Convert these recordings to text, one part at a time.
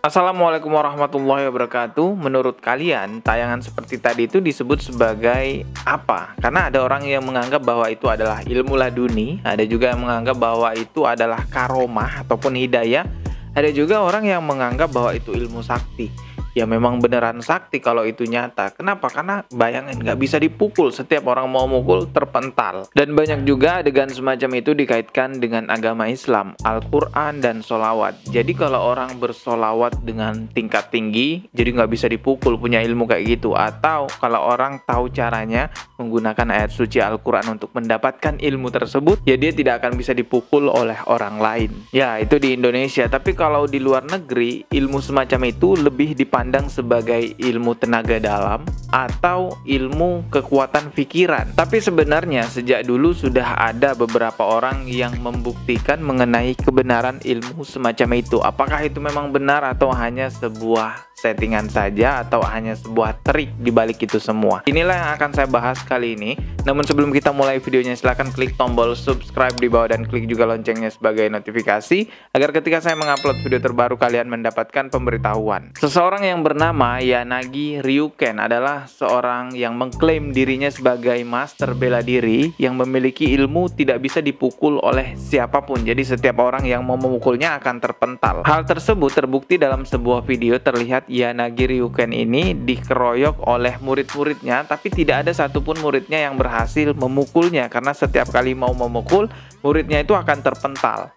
Assalamualaikum warahmatullahi wabarakatuh. Menurut kalian, tayangan seperti tadi itu disebut sebagai apa? Karena ada orang yang menganggap bahwa itu adalah ilmu laduni, ada juga yang menganggap bahwa itu adalah karomah ataupun hidayah, ada juga orang yang menganggap bahwa itu ilmu sakti. Ya memang beneran sakti kalau itu nyata. Kenapa? Karena bayangin nggak bisa dipukul, setiap orang mau mukul terpental. Dan banyak juga adegan semacam itu dikaitkan dengan agama Islam, Al-Quran dan sholawat. Jadi kalau orang bersolawat dengan tingkat tinggi, jadi nggak bisa dipukul, punya ilmu kayak gitu. Atau kalau orang tahu caranya menggunakan ayat suci Al-Quran untuk mendapatkan ilmu tersebut, ya dia tidak akan bisa dipukul oleh orang lain. Ya itu di Indonesia. Tapi kalau di luar negeri, ilmu semacam itu lebih dipandang sebagai ilmu tenaga dalam atau ilmu kekuatan pikiran. Tapi sebenarnya sejak dulu sudah ada beberapa orang yang membuktikan mengenai kebenaran ilmu semacam itu. Apakah itu memang benar atau hanya sebuah settingan saja atau hanya sebuah trik di balik itu semua? Inilah yang akan saya bahas kali ini. Namun sebelum kita mulai videonya, silahkan klik tombol subscribe di bawah dan klik juga loncengnya sebagai notifikasi agar ketika saya mengupload video terbaru kalian mendapatkan pemberitahuan. Seseorang yang bernama Yanagi Ryuken adalah seorang yang mengklaim dirinya sebagai master bela diri yang memiliki ilmu tidak bisa dipukul oleh siapapun. Jadi setiap orang yang mau memukulnya akan terpental. Hal tersebut terbukti dalam sebuah video. Terlihat Yanagi Ryuken ini dikeroyok oleh murid-muridnya, tapi tidak ada satupun muridnya yang berhasil memukulnya karena setiap kali mau memukul, muridnya itu akan terpental.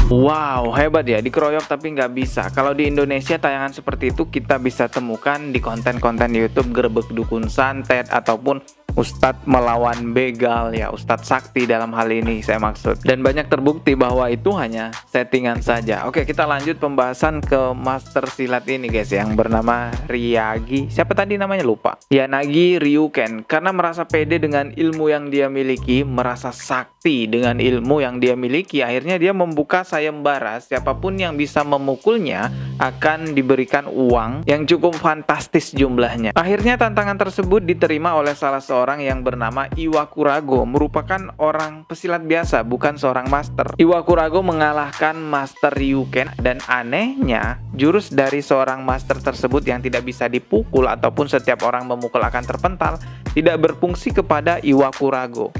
Wow, hebat ya, dikeroyok tapi nggak bisa. Kalau di Indonesia tayangan seperti itu kita bisa temukan di konten-konten YouTube Gerebek Dukun Santet ataupun Ustadz melawan begal ya, Ustadz Sakti dalam hal ini saya maksud. Dan banyak terbukti bahwa itu hanya settingan saja. Oke, kita lanjut pembahasan ke master silat ini guys, yang bernama Ryagi. Siapa tadi namanya, lupa. Yanagi Ryuken. Karena merasa pede dengan ilmu yang dia miliki, merasa sakti dengan ilmu yang dia miliki, akhirnya dia membuka sayembara. Siapapun yang bisa memukulnya akan diberikan uang yang cukup fantastis jumlahnya. Akhirnya tantangan tersebut diterima oleh salah seorang yang bernama Iwakurago, merupakan orang pesilat biasa, bukan seorang master. Iwakurago mengalahkan Master Ryuken, dan anehnya jurus dari seorang master tersebut yang tidak bisa dipukul ataupun setiap orang memukul akan terpental tidak berfungsi kepada Iwakurago.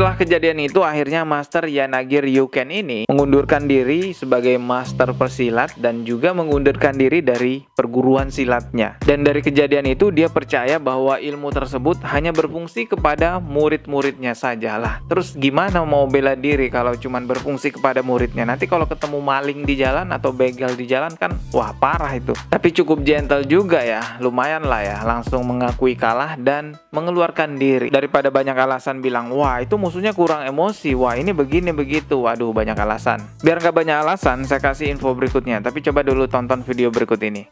Setelah kejadian itu, akhirnya Master Yanagi Ryuken ini mengundurkan diri sebagai master pesilat dan juga mengundurkan diri dari perguruan silatnya. Dan dari kejadian itu dia percaya bahwa ilmu tersebut hanya berfungsi kepada murid-muridnya saja lah. Terus gimana mau bela diri kalau cuman berfungsi kepada muridnya? Nanti kalau ketemu maling di jalan atau begal di jalan kan wah parah itu. Tapi cukup gentle juga ya, lumayan lah ya, langsung mengakui kalah dan mengeluarkan diri. Daripada banyak alasan bilang wah itu musuhnya kurang emosi, wah ini begini begitu, waduh banyak alasan. Biar nggak banyak alasan, saya kasih info berikutnya. Tapi coba dulu tonton video berikut ini.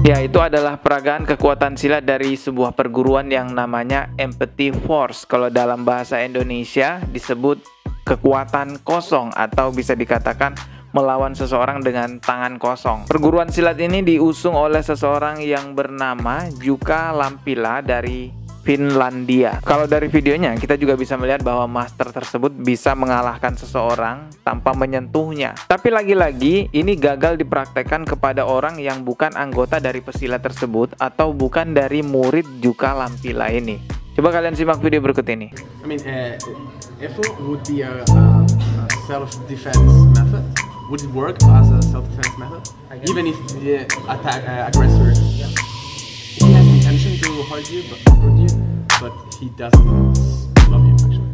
Ya, itu adalah peragaan kekuatan silat dari sebuah perguruan yang namanya Empathy Force. Kalau dalam bahasa Indonesia disebut kekuatan kosong atau bisa dikatakan melawan seseorang dengan tangan kosong. Perguruan silat ini diusung oleh seseorang yang bernama Jukka Lampila dari Finlandia. Kalau dari videonya kita juga bisa melihat bahwa master tersebut bisa mengalahkan seseorang tanpa menyentuhnya. Tapi lagi-lagi ini gagal dipraktekkan kepada orang yang bukan anggota dari pesilat tersebut atau bukan dari murid Jukka Lampila ini. Coba kalian simak video berikut ini. I mean, EFO would be a self-defense method. Would it work as a self-defense method? Even if the aggressor he has intention to hurt you, but he doesn't love you actually.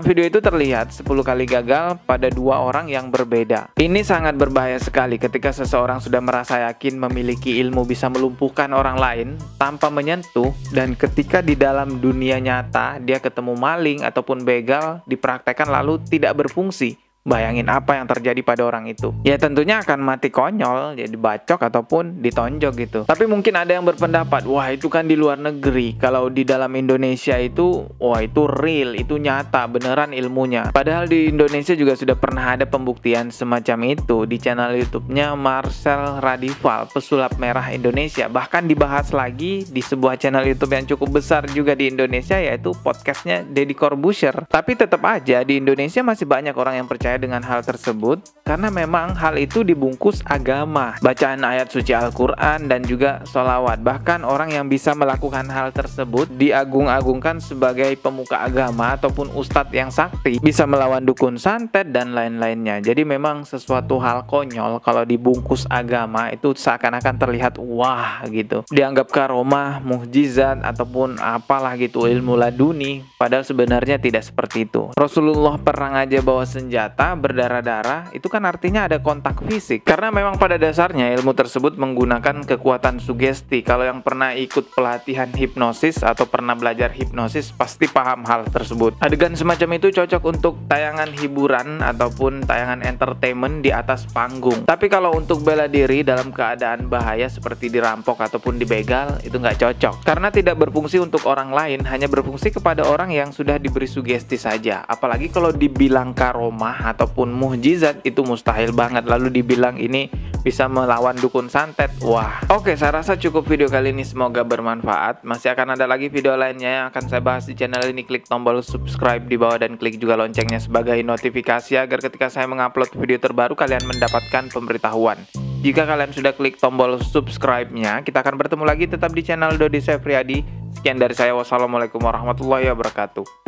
Video itu terlihat 10 kali gagal pada dua orang yang berbeda. Ini sangat berbahaya sekali ketika seseorang sudah merasa yakin memiliki ilmu bisa melumpuhkan orang lain tanpa menyentuh, dan ketika di dalam dunia nyata dia ketemu maling ataupun begal dipraktekkan lalu tidak berfungsi. Bayangin apa yang terjadi pada orang itu. Ya tentunya akan mati konyol, jadi bacok ataupun ditonjok gitu. Tapi mungkin ada yang berpendapat, wah itu kan di luar negeri. Kalau di dalam Indonesia itu, wah itu real, itu nyata, beneran ilmunya. Padahal di Indonesia juga sudah pernah ada pembuktian semacam itu di channel YouTube-nya Marcel Radival, pesulap merah Indonesia. Bahkan dibahas lagi di sebuah channel YouTube yang cukup besar juga di Indonesia, yaitu podcastnya Deddy Corbuzier. Tapi tetap aja di Indonesia masih banyak orang yang percaya dengan hal tersebut karena memang hal itu dibungkus agama, bacaan ayat suci Al-Quran dan juga sholawat. Bahkan orang yang bisa melakukan hal tersebut diagung-agungkan sebagai pemuka agama ataupun ustadz yang sakti, bisa melawan dukun santet dan lain-lainnya. Jadi memang sesuatu hal konyol kalau dibungkus agama itu seakan-akan terlihat wah gitu, dianggap karomah, mukjizat ataupun apalah gitu, ilmu laduni, padahal sebenarnya tidak seperti itu. Rasulullah perang aja bawa senjata berdarah-darah, itu kan artinya ada kontak fisik. Karena memang pada dasarnya ilmu tersebut menggunakan kekuatan sugesti. Kalau yang pernah ikut pelatihan hipnosis atau pernah belajar hipnosis pasti paham hal tersebut. Adegan semacam itu cocok untuk tayangan hiburan ataupun tayangan entertainment di atas panggung. Tapi kalau untuk bela diri dalam keadaan bahaya seperti dirampok ataupun dibegal, itu nggak cocok. Karena tidak berfungsi untuk orang lain, hanya berfungsi kepada orang yang sudah diberi sugesti saja. Apalagi kalau dibilang karomah ataupun mukjizat itu mustahil banget. Lalu dibilang ini bisa melawan dukun santet. Wah. Oke, saya rasa cukup video kali ini, semoga bermanfaat. Masih akan ada lagi video lainnya yang akan saya bahas di channel ini. Klik tombol subscribe di bawah dan klik juga loncengnya sebagai notifikasi agar ketika saya mengupload video terbaru kalian mendapatkan pemberitahuan. Jika kalian sudah klik tombol subscribe-nya, kita akan bertemu lagi tetap di channel Dodi Sefriadi. Sekian dari saya, wassalamualaikum warahmatullahi wabarakatuh.